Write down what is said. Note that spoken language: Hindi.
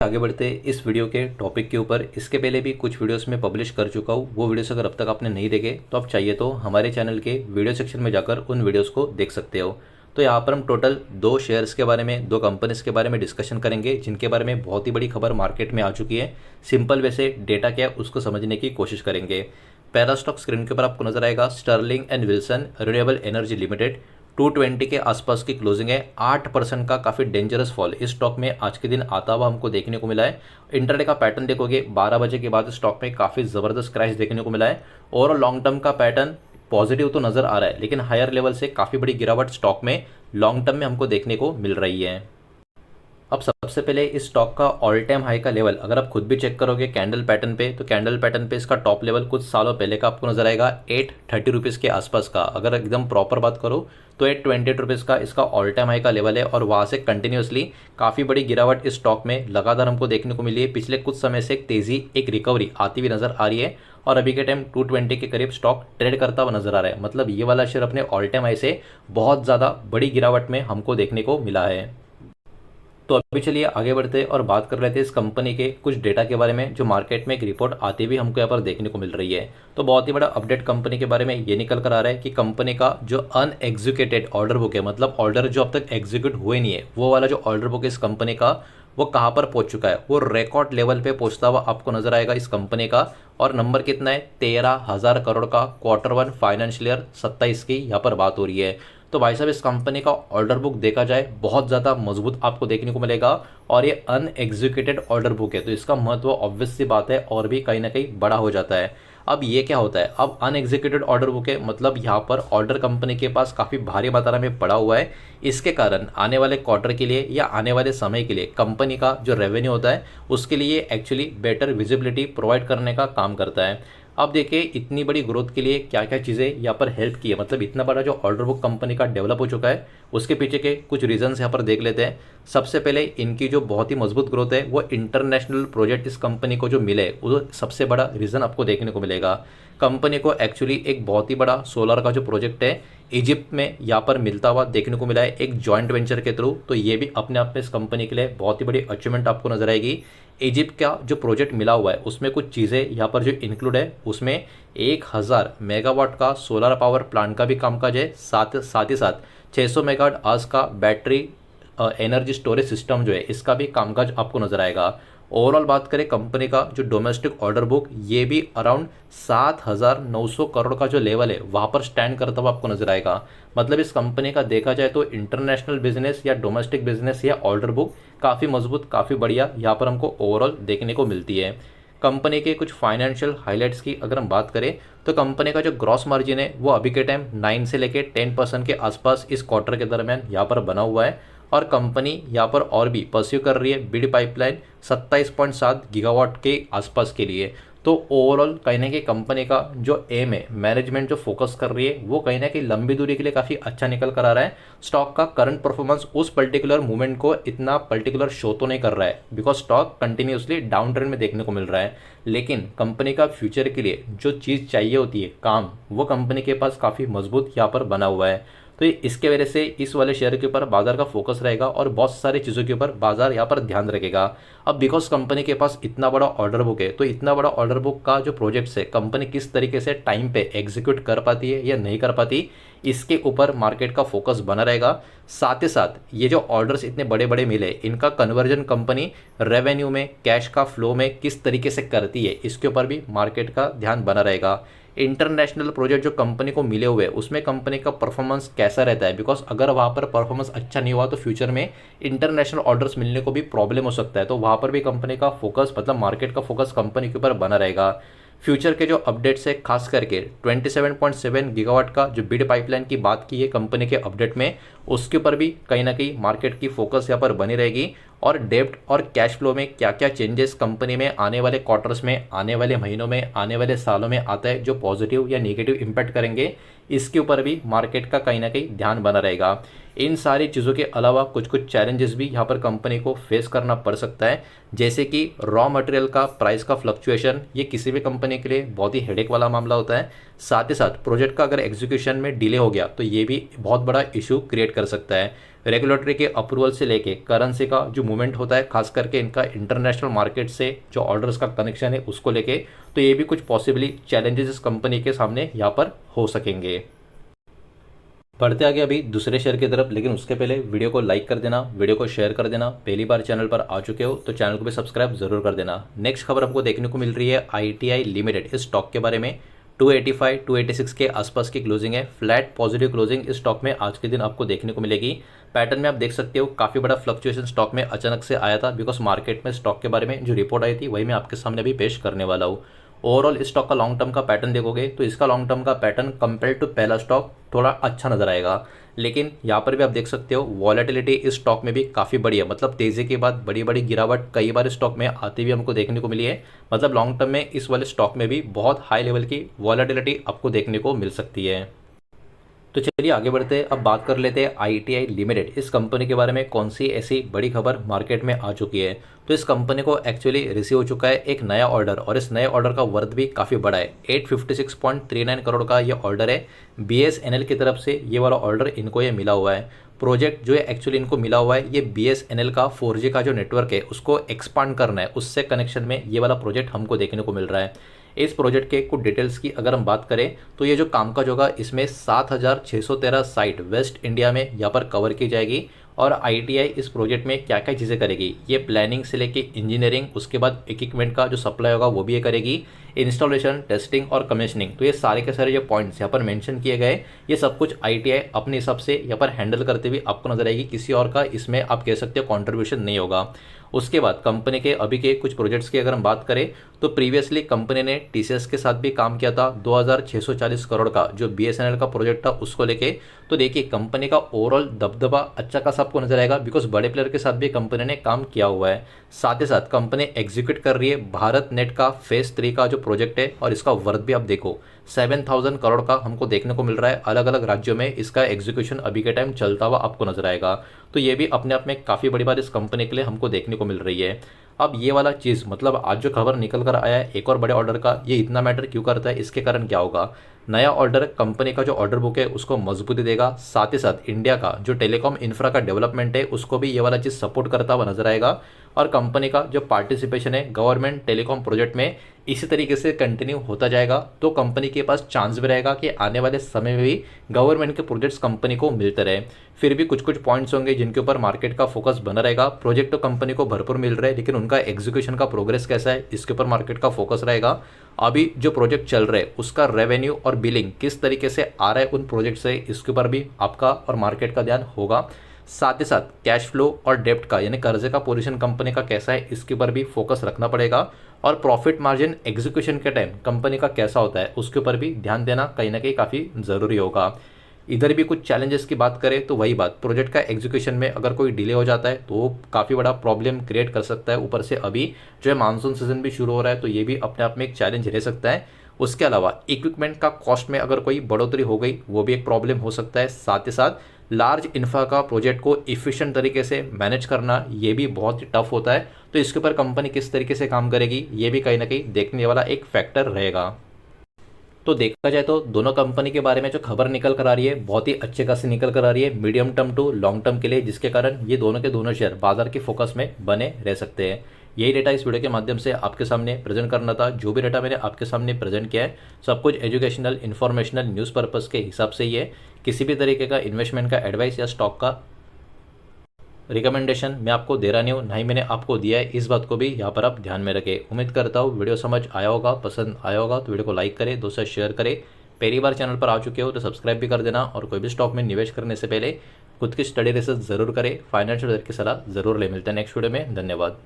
आगे बढ़ते इस वीडियो के टॉपिक के ऊपर। इसके पहले भी कुछ वीडियोस में पब्लिश कर चुका हूँ, वो वीडियोस अगर अब तक आपने नहीं देखे तो आप चाहिए तो हमारे चैनल के वीडियो सेक्शन में जाकर उन वीडियोस को देख सकते हो। तो यहाँ पर हम टोटल दो शेयर्स के बारे में, दो कंपनीज के बारे में डिस्कशन करेंगे जिनके बारे में बहुत ही बड़ी खबर मार्केट में आ चुकी है। सिंपल वे से डेटा क्या है उसको समझने की कोशिश करेंगे। पहला स्टॉक स्क्रीन के ऊपर आपको नजर आएगा, Sterling and Wilson Renewable Energy Limited. 220 के आसपास की क्लोजिंग है। 8% का काफ़ी डेंजरस फॉल इस स्टॉक में आज के दिन आता हुआ हमको देखने को मिला है। इंटरडे का पैटर्न देखोगे 12 बजे के बाद स्टॉक में काफ़ी ज़बरदस्त क्रैश देखने को मिला है। और लॉन्ग टर्म का पैटर्न पॉजिटिव तो नज़र आ रहा है, लेकिन हायर लेवल से काफ़ी बड़ी गिरावट स्टॉक में लॉन्ग टर्म में हमको देखने को मिल रही है। अब सबसे पहले इस स्टॉक का ऑल टाइम हाई का लेवल अगर आप खुद भी चेक करोगे कैंडल पैटर्न पे, तो कैंडल पैटर्न पे इसका टॉप लेवल कुछ सालों पहले का आपको नजर आएगा 830 रुपीज़ के आसपास का। अगर एकदम प्रॉपर बात करो तो 828 रुपीज़ का इसका ऑल टाइम हाई का लेवल है। और वहाँ से कंटिन्यूसली काफ़ी बड़ी गिरावट इस स्टॉक में लगातार हमको देखने को मिली है। पिछले कुछ समय से एक तेज़ी, एक रिकवरी आती हुई नजर आ रही है। और अभी के टाइम 220 के करीब स्टॉक ट्रेड करता हुआ नजर आ रहा है। मतलब ये वाला शेयर अपने ऑल टाइम हाई से बहुत ज़्यादा बड़ी गिरावट में हमको देखने को मिला है। तो अभी चलिए आगे बढ़ते और बात कर रहे थे इस कंपनी के कुछ डेटा के बारे में, जो मार्केट में एक रिपोर्ट आती हुई हमको यहाँ पर देखने को मिल रही है। तो बहुत ही बड़ा अपडेट कंपनी के बारे में ये निकल कर आ रहा है कि कंपनी का जो अनएग्जीक्यूटेड ऑर्डर बुक है, मतलब ऑर्डर जो अब तक एग्जीक्यूट हुए नहीं है, वो वाला जो ऑर्डर बुक है इस कंपनी का, वो कहाँ पर पहुंच चुका है। वो रिकॉर्ड लेवल पे पहुंचता हुआ आपको नजर आएगा इस कंपनी का। और नंबर कितना है, 13,000 करोड़ का Q1 फाइनेंशियल ईयर 27 की यहाँ पर बात हो रही है। तो भाई साहब इस कंपनी का ऑर्डर बुक देखा जाए बहुत ज़्यादा मजबूत आपको देखने को मिलेगा। और ये अनएग्जीक्यूटेड ऑर्डर बुक है, तो इसका महत्व ऑब्वियस सी बात है और भी कहीं ना कहीं बड़ा हो जाता है। अब ये क्या होता है, अब अनएग्जीक्यूटेड ऑर्डर बुक है, मतलब यहाँ पर ऑर्डर कंपनी के पास काफ़ी भारी मात्रा में पड़ा हुआ है। इसके कारण आने वाले क्वार्टर के लिए या आने वाले समय के लिए कंपनी का जो रेवेन्यू होता है उसके लिए एक्चुअली बेटर विजिबिलिटी प्रोवाइड करने का काम करता है। अब देखिए इतनी बड़ी ग्रोथ के लिए क्या क्या चीज़ें यहाँ पर हेल्प की है, मतलब इतना बड़ा जो ऑर्डर बुक कंपनी का डेवलप हो चुका है उसके पीछे के कुछ रीजंस यहाँ पर देख लेते हैं। सबसे पहले इनकी जो बहुत ही मजबूत ग्रोथ है वो इंटरनेशनल प्रोजेक्ट इस कंपनी को जो मिले वो सबसे बड़ा रीज़न आपको देखने को मिलेगा। कंपनी को एक्चुअली एक बहुत ही बड़ा सोलर का जो प्रोजेक्ट है इजिप्ट में यहाँ पर मिलता हुआ देखने को मिला है एक जॉइंट वेंचर के थ्रू। तो ये भी अपने आप में इस कंपनी के लिए बहुत ही बड़ी अचीवमेंट आपको नजर आएगी। इजिप्ट का जो प्रोजेक्ट मिला हुआ है उसमें कुछ चीज़ें यहाँ पर जो इंक्लूड है उसमें 1000 मेगावाट का सोलर पावर प्लांट का भी कामकाज है। साथ ही साथ 600 मेगावाट आवर्स का बैटरी एनर्जी स्टोरेज सिस्टम जो है इसका भी कामकाज आपको नजर आएगा। ओवरऑल बात करें कंपनी का जो डोमेस्टिक ऑर्डर बुक ये भी अराउंड 7,900 करोड़ का जो लेवल है वहाँ पर स्टैंड करता हुआ आपको नजर आएगा। मतलब इस कंपनी का देखा जाए तो इंटरनेशनल बिजनेस या डोमेस्टिक बिजनेस या ऑर्डर बुक काफ़ी मजबूत, काफ़ी बढ़िया यहाँ पर हमको ओवरऑल देखने को मिलती है। कंपनी के कुछ फाइनेंशियल हाइलाइट्स की अगर हम बात करें तो कंपनी का जो ग्रॉस मार्जिन है वो अभी के टाइम 9 से लेकर 10% के आसपास इस क्वार्टर के दरमियान यहाँ पर बना हुआ है। और कंपनी यहाँ पर और भी परस्यू कर रही है बिड पाइपलाइन 27.7 गीगावाट के आसपास के लिए। तो ओवरऑल कहीं ना कहीं कंपनी का जो एम है, मैनेजमेंट जो फोकस कर रही है वो कहीं ना कहीं लंबी दूरी के लिए काफ़ी अच्छा निकल कर आ रहा है। स्टॉक का करंट परफॉर्मेंस उस पर्टिकुलर मूवमेंट को इतना पर्टिकुलर शो तो नहीं कर रहा है, because stock continuously down trend में देखने को मिल रहा है। लेकिन कंपनी का फ्यूचर के लिए जो चीज़ चाहिए होती है काम, वो कंपनी के पास काफ़ी मजबूत यहाँ पर बना हुआ है। तो इसके वजह से इस वाले शेयर के ऊपर बाजार का फोकस रहेगा और बहुत सारी चीज़ों के ऊपर बाजार यहाँ पर ध्यान रखेगा। अब बिकॉज कंपनी के पास इतना बड़ा ऑर्डर बुक है, तो इतना बड़ा ऑर्डर बुक का जो प्रोजेक्ट्स है कंपनी किस तरीके से टाइम पे एग्जीक्यूट कर पाती है या नहीं कर पाती, इसके ऊपर मार्केट का फोकस बना रहेगा। साथ ही साथ ये जो ऑर्डर्स इतने बड़े बड़े मिले इनका कन्वर्जन कंपनी रेवेन्यू में, कैश का फ्लो में किस तरीके से करती है, इसके ऊपर भी मार्केट का ध्यान बना रहेगा। इंटरनेशनल प्रोजेक्ट जो कंपनी को मिले हुए उसमें कंपनी का परफॉर्मेंस कैसा रहता है, बिकॉज अगर वहाँ पर परफॉर्मेंस अच्छा नहीं हुआ तो फ्यूचर में इंटरनेशनल ऑर्डर्स मिलने को भी प्रॉब्लम हो सकता है। तो वहाँ पर भी कंपनी का फोकस, मतलब मार्केट का फोकस कंपनी के ऊपर बना रहेगा। फ्यूचर के जो अपडेट्स है खास करके 27.7 गीगावाट का जो बिड पाइपलाइन की बात की है कंपनी के अपडेट में, उसके ऊपर भी कहीं ना कहीं मार्केट की फोकस यहाँ पर बनी रहेगी। और डेब्ट और कैश फ्लो में क्या क्या चेंजेस कंपनी में आने वाले क्वार्टर्स में, आने वाले महीनों में, आने वाले सालों में आता है जो पॉजिटिव या नेगेटिव इम्पैक्ट करेंगे, इसके ऊपर भी मार्केट का कहीं ना कहीं ध्यान बना रहेगा। इन सारी चीज़ों के अलावा कुछ कुछ चैलेंजेस भी यहाँ पर कंपनी को फेस करना पड़ सकता है, जैसे कि रॉ मटेरियल का प्राइस का फ्लक्चुएशन, ये किसी भी कंपनी के लिए बहुत ही हेडेक वाला मामला होता है। साथ ही साथ प्रोजेक्ट का अगर एग्जीक्यूशन में डिले हो गया तो ये भी बहुत बड़ा इशू क्रिएट कर सकता है। रेगुलेटरी के अप्रूवल से लेके करेंसी का जो मूवमेंट होता है, खास करके इनका इंटरनेशनल मार्केट से जो ऑर्डर्स का कनेक्शन है उसको लेके, तो ये भी कुछ पॉसिबली चैलेंजेस इस कंपनी के सामने यहाँ पर हो सकेंगे। बढ़ते आगे अभी दूसरे शेयर की तरफ, लेकिन उसके पहले वीडियो को लाइक कर देना, वीडियो को शेयर कर देना। पहली बार चैनल पर आ चुके हो तो चैनल को भी सब्सक्राइब जरूर कर देना। नेक्स्ट खबर हमको देखने को मिल रही है ITI लिमिटेड, इस स्टॉक के बारे में। 285 286 के आसपास की क्लोजिंग है, फ्लैट पॉजिटिव क्लोजिंग इस स्टॉक में आज के दिन आपको देखने को मिलेगी। पैटर्न में आप देख सकते हो काफ़ी बड़ा फ्लक्चुएशन स्टॉक में अचानक से आया था, बिकॉज मार्केट में स्टॉक के बारे में जो रिपोर्ट आई थी वही मैं आपके सामने अभी पेश करने वाला हूँ। ओवरऑल इस स्टॉक का लॉन्ग टर्म का पैटर्न देखोगे तो इसका लॉन्ग टर्म का पैटर्न कंपेयर टू पहला स्टॉक थोड़ा अच्छा नजर आएगा, लेकिन यहाँ पर भी आप देख सकते हो वॉलेटिलिटी इस स्टॉक में भी काफ़ी बड़ी है। मतलब तेज़ी के बाद बड़ी बड़ी गिरावट कई बार स्टॉक में आती हुई हमको देखने को मिली है। मतलब लॉन्ग टर्म में इस वाले स्टॉक में भी बहुत हाई लेवल की वॉलेटिलिटी आपको देखने को मिल सकती है। तो चलिए आगे बढ़ते हैं, अब बात कर लेते हैं ITI लिमिटेड, इस कंपनी के बारे में कौन सी ऐसी बड़ी खबर मार्केट में आ चुकी है। तो इस कंपनी को एक्चुअली रिसीव हो चुका है एक नया ऑर्डर, और इस नए ऑर्डर का वर्थ भी काफ़ी बड़ा है। 856.39 करोड़ का ये ऑर्डर है। BSNL की तरफ से ये वाला ऑर्डर इनको ये मिला हुआ है। प्रोजेक्ट जो है एक्चुअली इनको मिला हुआ है, ये BSNL का 4G का जो नेटवर्क है उसको एक्सपांड करना है, उससे कनेक्शन में ये वाला प्रोजेक्ट हमको देखने को मिल रहा है। इस प्रोजेक्ट के कुछ डिटेल्स की अगर हम बात करें तो ये जो कामकाज होगा इसमें 7613 साइट वेस्ट इंडिया में यहाँ पर कवर की जाएगी। और ITI इस प्रोजेक्ट में क्या क्या चीज़ें करेगी, ये प्लानिंग से लेके इंजीनियरिंग, उसके बाद इक्विपमेंट का जो सप्लाई होगा वो भी ये करेगी, इंस्टॉलेशन, टेस्टिंग और कमीशनिंग। तो ये सारे के सारे जो पॉइंट्स यहाँ पर मेंशन किए गए, ये सब कुछ ITI अपने हिसाब से यहाँ पर हैंडल करते हुए आपको नजर आएगी। किसी और का इसमें आप कह सकते हो कॉन्ट्रीब्यूशन नहीं होगा। उसके बाद कंपनी के अभी के कुछ प्रोजेक्ट्स की अगर हम बात करें तो प्रीवियसली कंपनी ने TCS के साथ भी काम किया था 2640 करोड़ का जो BSNL का प्रोजेक्ट था उसको लेके। तो देखिए कंपनी का ओवरऑल दबदबा अच्छा खासा आपको नजर आएगा, बिकॉज बड़े प्लेयर के साथ भी कंपनी ने काम किया हुआ है। साथ ही साथ कंपनी एग्जीक्यूट कर रही है भारत नेट का फेज 3 का जो प्रोजेक्ट है, और इसका वर्थ भी आप देखो 7000 करोड़ का हमको देखने को मिल रहा है। अलग अलग राज्यों में इसका एग्जीक्यूशन अभी के टाइम चलता हुआ आपको नजर आएगा। तो ये भी अपने आप में काफ़ी बड़ी बात इस कंपनी के लिए हमको देखने को मिल रही है। अब ये वाला चीज़, मतलब आज जो खबर निकल कर आया है एक और बड़े ऑर्डर का, ये इतना मैटर क्यों करता है, इसके कारण क्या होगा। नया ऑर्डर कंपनी का जो ऑर्डर बुक है उसको मजबूती देगा, साथ ही साथ इंडिया का जो टेलीकॉम इंफ्रा का डेवलपमेंट है उसको भी ये वाला चीज़ सपोर्ट करता हुआ नजर आएगा। और कंपनी का जो पार्टिसिपेशन है गवर्नमेंट टेलीकॉम प्रोजेक्ट में इसी तरीके से कंटिन्यू होता जाएगा, तो कंपनी के पास चांस भी रहेगा कि आने वाले समय में भी गवर्नमेंट के प्रोजेक्ट्स कंपनी को मिलते रहे। फिर भी कुछ कुछ पॉइंट्स होंगे जिनके ऊपर मार्केट का फोकस बना रहेगा। प्रोजेक्ट तो कंपनी को भरपूर मिल रहा है, लेकिन उनका एग्जीक्यूशन का प्रोग्रेस कैसा है इसके ऊपर मार्केट का फोकस रहेगा। अभी जो प्रोजेक्ट चल रहे हैं उसका रेवेन्यू और बिलिंग किस तरीके से आ रहा है उन प्रोजेक्ट से, इसके ऊपर भी आपका और मार्केट का ध्यान होगा। साथ ही साथ कैश फ्लो और डेप्ट का यानी कर्जे का पोजीशन कंपनी का कैसा है इसके ऊपर भी फोकस रखना पड़ेगा। और प्रॉफिट मार्जिन एग्जीक्यूशन के टाइम कंपनी का कैसा होता है उसके ऊपर भी ध्यान देना कहीं ना कहीं काफ़ी ज़रूरी होगा। इधर भी कुछ चैलेंजेस की बात करें तो वही बात, प्रोजेक्ट का एग्जीक्यूशन में अगर कोई डिले हो जाता है तो वो काफ़ी बड़ा प्रॉब्लम क्रिएट कर सकता है। ऊपर से अभी जो है मानसून सीजन भी शुरू हो रहा है, तो ये भी अपने आप में एक चैलेंज रह सकता है। उसके अलावा इक्विपमेंट का कॉस्ट में अगर कोई बढ़ोतरी हो गई वो भी एक प्रॉब्लम हो सकता है। साथ ही साथ लार्ज इंफ्रा का प्रोजेक्ट को इफिशिएंट तरीके से मैनेज करना ये भी बहुत ही टफ होता है। तो इसके ऊपर कंपनी किस तरीके से काम करेगी ये भी कहीं ना कहीं देखने वाला एक फैक्टर रहेगा। तो देखा जाए तो दोनों कंपनी के बारे में जो खबर निकल कर आ रही है बहुत ही अच्छे खासी निकल कर आ रही है medium term to long term के लिए, जिसके कारण ये दोनों के दोनों शेयर बाजार के फोकस में बने रह सकते हैं। यही डेटा इस वीडियो के माध्यम से आपके सामने प्रेजेंट करना था। जो भी डेटा मैंने आपके सामने प्रेजेंट किया है सब कुछ एजुकेशनल, इन्फॉर्मेशनल, न्यूज़ पर्पज़ के हिसाब से ही है। किसी भी तरीके का इन्वेस्टमेंट का एडवाइस या स्टॉक का रिकमेंडेशन मैं आपको दे रहा नहीं हूँ, ना ही मैंने आपको दिया है। इस बात को भी यहाँ पर आप ध्यान में रखें। उम्मीद करता हूँ वीडियो समझ आया होगा, पसंद आया होगा तो वीडियो को लाइक करें, दोस्तों शेयर करें। पहली बार चैनल पर आ चुके हो तो सब्सक्राइब भी कर देना, और कोई भी स्टॉक में निवेश करने से पहले खुद की स्टडी रिसर्च जरूर करें, फाइनेंशियल की सलाह जरूर ले। मिलते हैं नेक्स्ट वीडियो में, धन्यवाद।